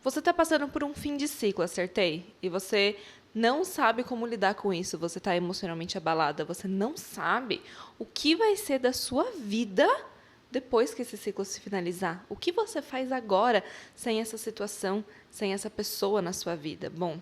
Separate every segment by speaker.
Speaker 1: Você está passando por um fim de ciclo, acertei? E você não sabe como lidar com isso, você está emocionalmente abalada, você não sabe o que vai ser da sua vida depois que esse ciclo se finalizar. O que você faz agora sem essa situação, sem essa pessoa na sua vida? Bom,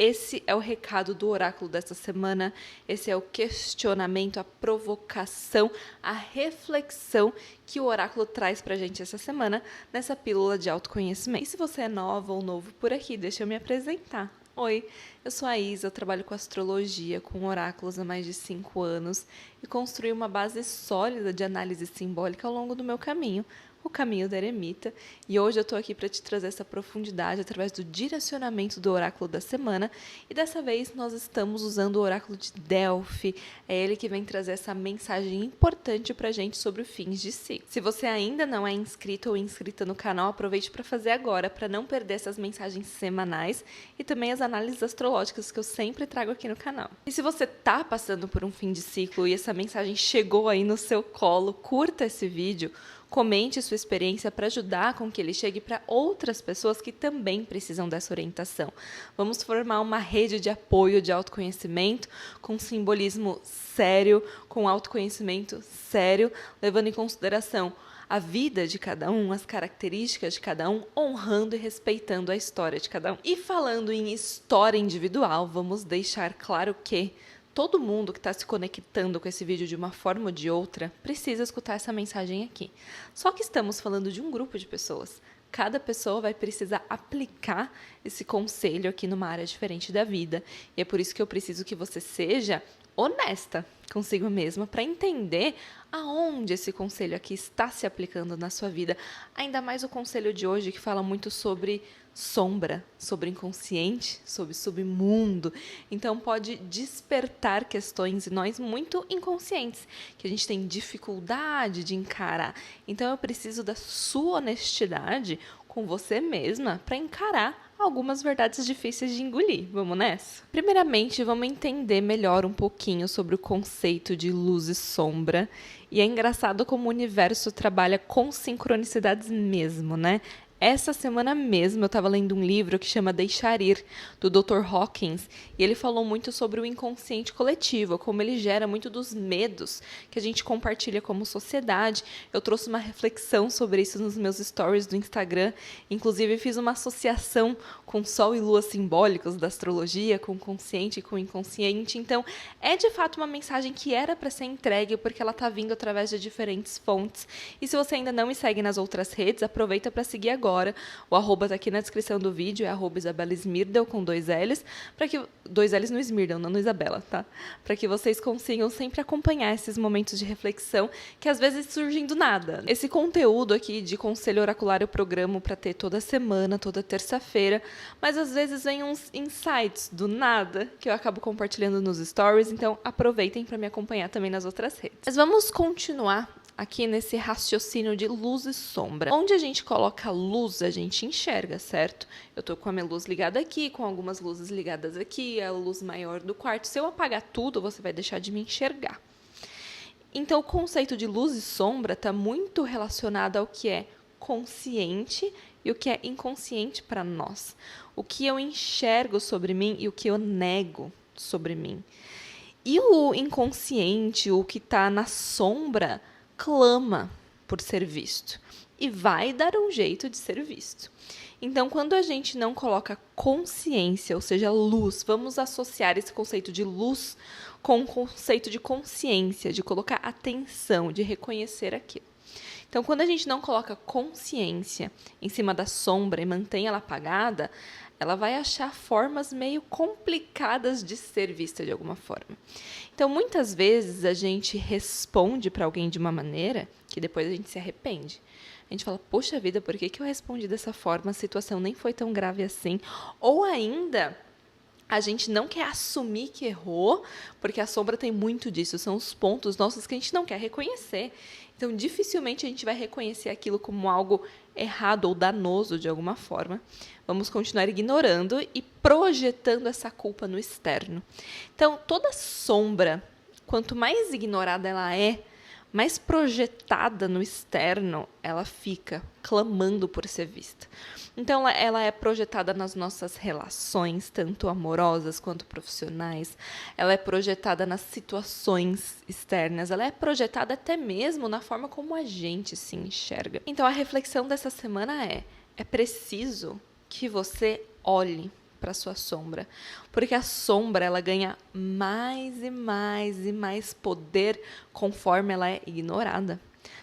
Speaker 1: esse é o recado do oráculo dessa semana, esse é o questionamento, a provocação, a reflexão que o oráculo traz pra gente essa semana nessa pílula de autoconhecimento. E se você é nova ou novo por aqui, deixa eu me apresentar. Oi, eu sou a Isa, eu trabalho com astrologia, com oráculos há mais de 5 anos e construí uma base sólida de análise simbólica ao longo do meu caminho, o caminho da eremita. E hoje eu estou aqui para te trazer essa profundidade através do direcionamento do oráculo da semana. E dessa vez nós estamos usando o oráculo de Delphi. É ele que vem trazer essa mensagem importante para a gente sobre o fins de ciclo. Se você ainda não é inscrito ou inscrita no canal, aproveite para fazer agora, para não perder essas mensagens semanais e também as análises astrológicas que eu sempre trago aqui no canal. E se você está passando por um fim de ciclo e essa mensagem chegou aí no seu colo, curta esse vídeo, comente sua experiência para ajudar com que ele chegue para outras pessoas que também precisam dessa orientação. Vamos formar uma rede de apoio de autoconhecimento com simbolismo sério, com autoconhecimento sério, levando em consideração a vida de cada um, as características de cada um, honrando e respeitando a história de cada um. E falando em história individual, vamos deixar claro que todo mundo que está se conectando com esse vídeo de uma forma ou de outra precisa escutar essa mensagem aqui. Só que estamos falando de um grupo de pessoas. Cada pessoa vai precisar aplicar esse conselho aqui numa área diferente da vida. E é por isso que eu preciso que você seja honesta consigo mesma para entender aonde esse conselho aqui está se aplicando na sua vida. Ainda mais o conselho de hoje que fala muito sobre sombra, sobre inconsciente, sobre submundo. Então pode despertar questões em nós muito inconscientes, que a gente tem dificuldade de encarar. Então eu preciso da sua honestidade com você mesma para encarar algumas verdades difíceis de engolir. Vamos nessa? Primeiramente, vamos entender melhor um pouquinho sobre o conceito de luz e sombra. E é engraçado como o universo trabalha com sincronicidades mesmo, né? Essa semana mesmo eu estava lendo um livro que chama Deixar Ir, do Dr. Hawkins, e ele falou muito sobre o inconsciente coletivo, como ele gera muito dos medos que a gente compartilha como sociedade. Eu trouxe uma reflexão sobre isso nos meus stories do Instagram, inclusive fiz uma associação com Sol e Lua simbólicos da astrologia, com o consciente e com o inconsciente. Então, é de fato uma mensagem que era para ser entregue, porque ela está vindo através de diferentes fontes. E se você ainda não me segue nas outras redes, aproveita para seguir agora. O arroba está aqui na descrição do vídeo, é arroba Isabela Smirdel, com 2 L's, para que 2 L's no Smirdel, não no Isabela, tá? Para que vocês consigam sempre acompanhar esses momentos de reflexão que às vezes surgem do nada. Esse conteúdo aqui de conselho oracular eu programo para ter toda semana, toda terça-feira, mas às vezes vem uns insights do nada que eu acabo compartilhando nos stories, então aproveitem para me acompanhar também nas outras redes. Mas vamos continuar aqui nesse raciocínio de luz e sombra. Onde a gente coloca luz, a gente enxerga, certo? Eu tô com a minha luz ligada aqui, com algumas luzes ligadas aqui, a luz maior do quarto. Se eu apagar tudo, você vai deixar de me enxergar. Então, o conceito de luz e sombra está muito relacionado ao que é consciente e o que é inconsciente para nós. O que eu enxergo sobre mim e o que eu nego sobre mim. E o inconsciente, o que está na sombra, clama por ser visto e vai dar um jeito de ser visto. Então, quando a gente não coloca consciência, ou seja, luz, vamos associar esse conceito de luz com o conceito de consciência, de colocar atenção, de reconhecer aquilo. Então, quando a gente não coloca consciência em cima da sombra e mantém ela apagada, ela vai achar formas meio complicadas de ser vista de alguma forma. Então, muitas vezes a gente responde para alguém de uma maneira que depois a gente se arrepende. A gente fala, poxa vida, por que eu respondi dessa forma? A situação nem foi tão grave assim. Ou ainda, a gente não quer assumir que errou, porque a sombra tem muito disso. São os pontos nossos que a gente não quer reconhecer. Então, dificilmente a gente vai reconhecer aquilo como algo errado ou danoso de alguma forma. Vamos continuar ignorando e projetando essa culpa no externo. Então, toda sombra, quanto mais ignorada ela é, mais projetada no externo, ela fica clamando por ser vista. Então, ela é projetada nas nossas relações, tanto amorosas quanto profissionais. Ela é projetada nas situações externas. Ela é projetada até mesmo na forma como a gente se enxerga. Então, a reflexão dessa semana é preciso que você olhe para sua sombra, porque a sombra ela ganha mais e mais e mais poder conforme ela é ignorada,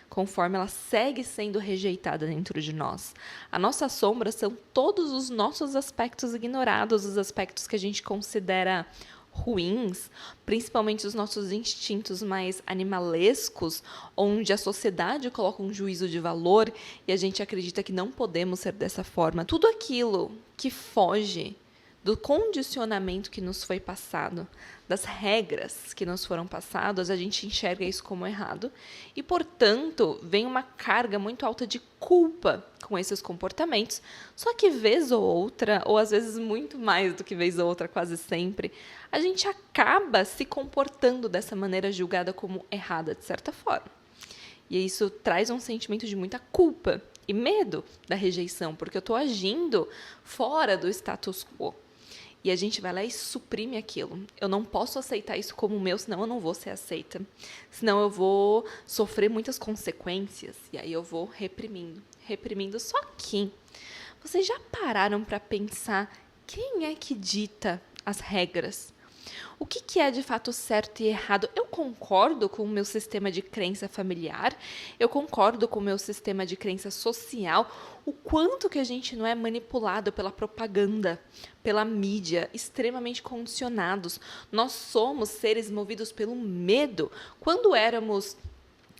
Speaker 1: conforme ela segue sendo rejeitada dentro de nós. A nossa sombra são todos os nossos aspectos ignorados, os aspectos que a gente considera ruins, principalmente os nossos instintos mais animalescos, onde a sociedade coloca um juízo de valor e a gente acredita que não podemos ser dessa forma. Tudo aquilo que foge do condicionamento que nos foi passado, das regras que nos foram passadas, a gente enxerga isso como errado. E, portanto, vem uma carga muito alta de culpa com esses comportamentos. Só que, vez ou outra, ou às vezes muito mais do que vez ou outra, quase sempre, a gente acaba se comportando dessa maneira julgada como errada, de certa forma. E isso traz um sentimento de muita culpa e medo da rejeição, porque eu estou agindo fora do status quo. E a gente vai lá e suprime aquilo. Eu não posso aceitar isso como meu, senão eu não vou ser aceita. Senão eu vou sofrer muitas consequências. E aí eu vou reprimindo. Só que vocês já pararam para pensar quem é que dita as regras? O que é de fato certo e errado? Eu concordo com o meu sistema de crença familiar, eu concordo com o meu sistema de crença social, o quanto que a gente não é manipulado pela propaganda, pela mídia, extremamente condicionados. Nós somos seres movidos pelo medo. Quando éramos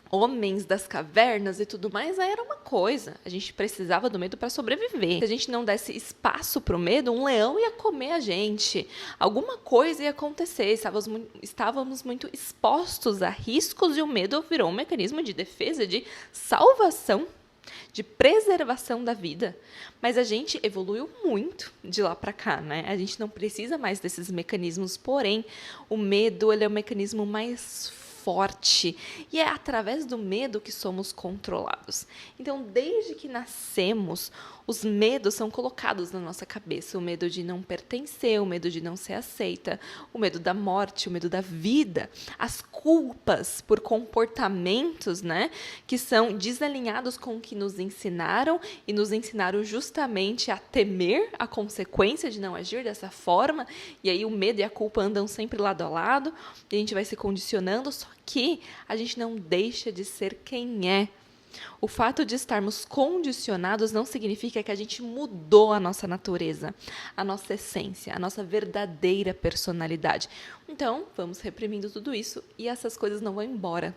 Speaker 1: homens das cavernas e tudo mais, aí era uma coisa. A gente precisava do medo para sobreviver. Se a gente não desse espaço para o medo, um leão ia comer a gente. Alguma coisa ia acontecer. Estávamos muito expostos a riscos e o medo virou um mecanismo de defesa, de salvação, de preservação da vida. Mas a gente evoluiu muito de lá para cá, né? A gente não precisa mais desses mecanismos, porém, o medo ele é um mecanismo mais forte e é através do medo que somos controlados. Então, desde que nascemos, os medos são colocados na nossa cabeça. O medo de não pertencer, o medo de não ser aceita, o medo da morte, o medo da vida, as culpas por comportamentos, né, que são desalinhados com o que nos ensinaram e nos ensinaram justamente a temer a consequência de não agir dessa forma. E aí o medo e a culpa andam sempre lado a lado e a gente vai se condicionando, só que a gente não deixa de ser quem é. O fato de estarmos condicionados não significa que a gente mudou a nossa natureza, a nossa essência, a nossa verdadeira personalidade. Então, vamos reprimindo tudo isso e essas coisas não vão embora.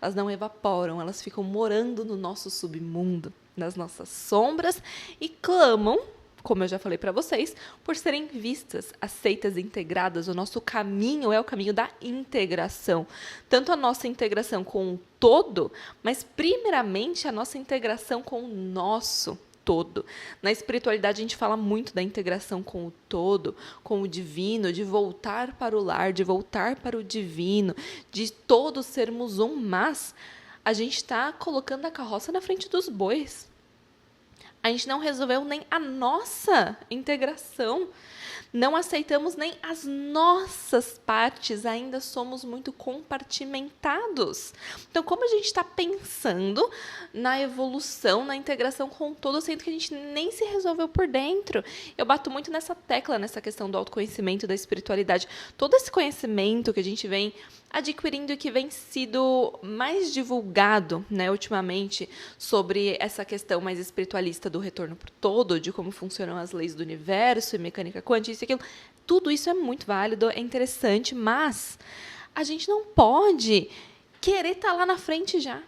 Speaker 1: Elas não evaporam, elas ficam morando no nosso submundo, nas nossas sombras e clamam, como eu já falei para vocês, por serem vistas, aceitas, integradas. O nosso caminho é o caminho da integração. Tanto a nossa integração com o todo, mas primeiramente a nossa integração com o nosso todo. Na espiritualidade a gente fala muito da integração com o todo, com o divino, de voltar para o lar, de voltar para o divino, de todos sermos um, mas a gente está colocando a carroça na frente dos bois. A gente não resolveu nem a nossa integração. Não aceitamos nem as nossas partes. Ainda somos muito compartimentados. Então, como a gente está pensando na evolução, na integração com o todo, sendo que a gente nem se resolveu por dentro? Eu bato muito nessa tecla, nessa questão do autoconhecimento, da espiritualidade. Todo esse conhecimento que a gente vem adquirindo e que vem sido mais divulgado, né, ultimamente, sobre essa questão mais espiritualista do retorno para o todo, de como funcionam as leis do universo e mecânica quântica, isso e aquilo. Tudo isso é muito válido, é interessante, mas a gente não pode querer estar lá na frente já.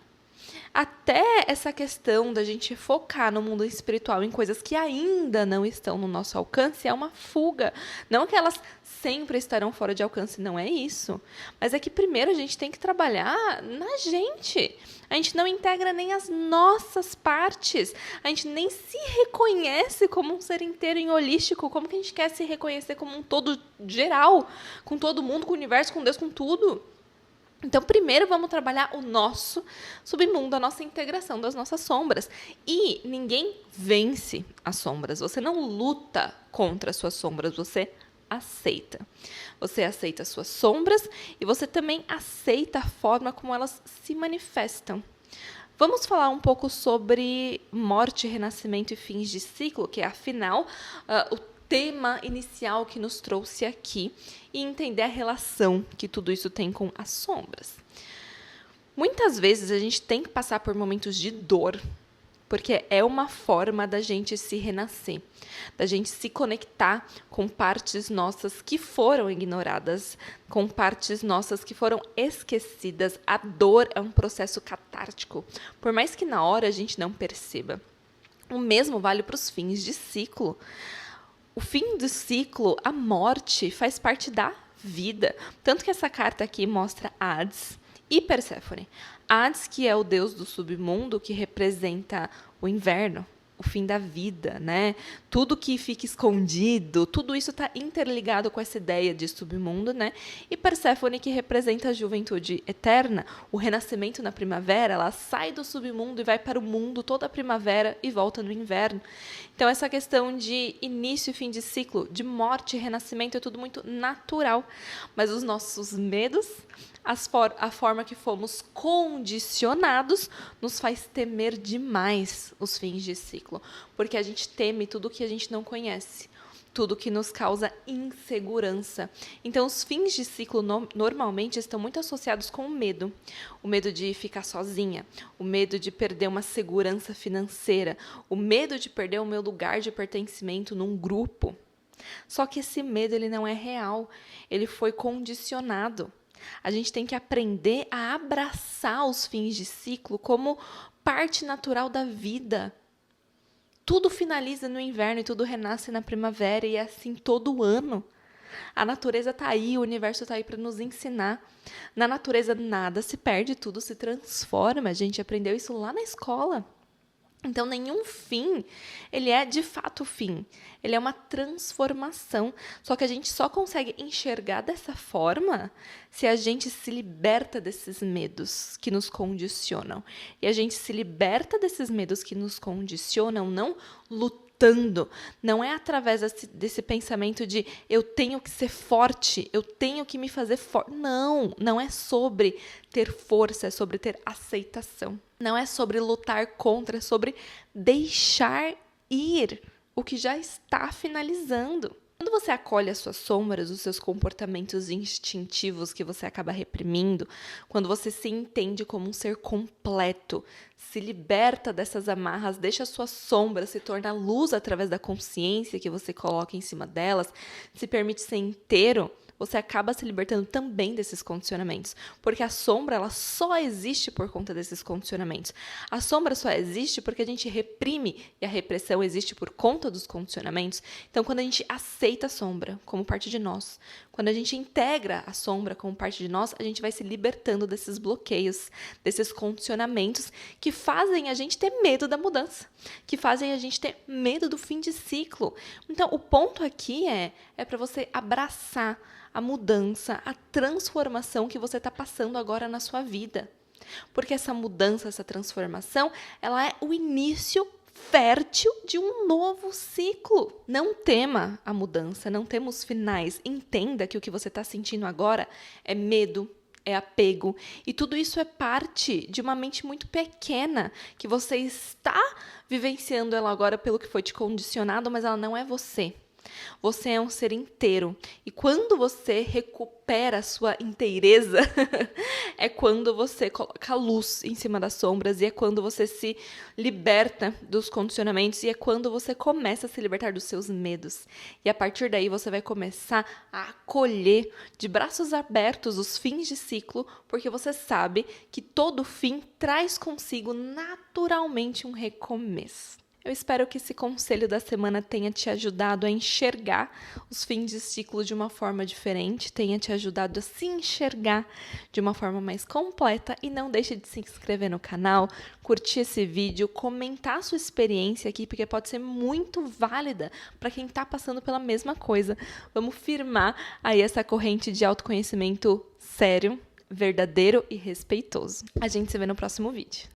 Speaker 1: Até essa questão da gente focar no mundo espiritual em coisas que ainda não estão no nosso alcance é uma fuga. Não que elas sempre estarão fora de alcance, não é isso. Mas é que primeiro a gente tem que trabalhar na gente. A gente não integra nem as nossas partes. A gente nem se reconhece como um ser inteiro e holístico. Como que a gente quer se reconhecer como um todo geral? Com todo mundo, com o universo, com Deus, com tudo? Então, primeiro vamos trabalhar o nosso submundo, a nossa integração das nossas sombras. E ninguém vence as sombras. Você não luta contra as suas sombras, você aceita. Você aceita as suas sombras e você também aceita a forma como elas se manifestam. Vamos falar um pouco sobre morte, renascimento e fins de ciclo, que é, afinal, o tema inicial que nos trouxe aqui, e entender a relação que tudo isso tem com as sombras. Muitas vezes a gente tem que passar por momentos de dor, porque é uma forma da gente se renascer, da gente se conectar com partes nossas que foram ignoradas, com partes nossas que foram esquecidas. A dor é um processo catártico, por mais que na hora a gente não perceba. O mesmo vale para os fins de ciclo. O fim do ciclo, a morte, faz parte da vida. Tanto que essa carta aqui mostra Hades e Perséfone. Hades, que é o deus do submundo, que representa o inverno, o fim da vida, né? Tudo que fica escondido, tudo isso está interligado com essa ideia de submundo, né? E Perséfone, que representa a juventude eterna, o renascimento na primavera, ela sai do submundo e vai para o mundo toda a primavera e volta no inverno. Então, essa questão de início e fim de ciclo, de morte e renascimento, é tudo muito natural. Mas os nossos medos, a forma que fomos condicionados, nos faz temer demais os fins de ciclo. Porque a gente teme tudo que a gente não conhece, tudo que nos causa insegurança. Então, os fins de ciclo normalmente estão muito associados com o medo de ficar sozinha, o medo de perder uma segurança financeira, o medo de perder o meu lugar de pertencimento num grupo. Só que esse medo ele não é real, ele foi condicionado. A gente tem que aprender a abraçar os fins de ciclo como parte natural da vida. Tudo finaliza no inverno e tudo renasce na primavera, e é assim todo ano. A natureza está aí, o universo está aí para nos ensinar. Na natureza nada se perde, tudo se transforma. A gente aprendeu isso lá na escola. Então, nenhum fim, ele é de fato fim. Ele é uma transformação. Só que a gente só consegue enxergar dessa forma se a gente se liberta desses medos que nos condicionam. E a gente se liberta desses medos que nos condicionam, não lutando. Não é através desse pensamento de eu tenho que ser forte, eu tenho que me fazer forte. Não, não é sobre ter força, é sobre ter aceitação. Não é sobre lutar contra, é sobre deixar ir o que já está finalizando. Quando você acolhe as suas sombras, os seus comportamentos instintivos que você acaba reprimindo, quando você se entende como um ser completo, se liberta dessas amarras, deixa a sua sombra se tornar luz através da consciência que você coloca em cima delas, se permite ser inteiro, você acaba se libertando também desses condicionamentos. Porque a sombra, ela só existe por conta desses condicionamentos. A sombra só existe porque a gente reprime, e a repressão existe por conta dos condicionamentos. Então, quando a gente aceita a sombra como parte de nós, quando a gente integra a sombra como parte de nós, a gente vai se libertando desses bloqueios, desses condicionamentos que fazem a gente ter medo da mudança, que fazem a gente ter medo do fim de ciclo. Então, o ponto aqui é para você abraçar a mudança, a transformação que você está passando agora na sua vida. Porque essa mudança, essa transformação, ela é o início fértil de um novo ciclo. Não tema a mudança, não temos finais. Entenda que o que você está sentindo agora é medo, é apego. E tudo isso é parte de uma mente muito pequena, que você está vivenciando ela agora pelo que foi te condicionado, mas ela não é você. Você é um ser inteiro. E quando você recupera a sua inteireza, é quando você coloca a luz em cima das sombras, e é quando você se liberta dos condicionamentos, e é quando você começa a se libertar dos seus medos. E a partir daí você vai começar a acolher de braços abertos os fins de ciclo, porque você sabe que todo fim traz consigo naturalmente um recomeço. Eu espero que esse conselho da semana tenha te ajudado a enxergar os fins de ciclo de uma forma diferente, tenha te ajudado a se enxergar de uma forma mais completa, e não deixe de se inscrever no canal, curtir esse vídeo, comentar a sua experiência aqui, porque pode ser muito válida para quem está passando pela mesma coisa. Vamos firmar aí essa corrente de autoconhecimento sério, verdadeiro e respeitoso. A gente se vê no próximo vídeo.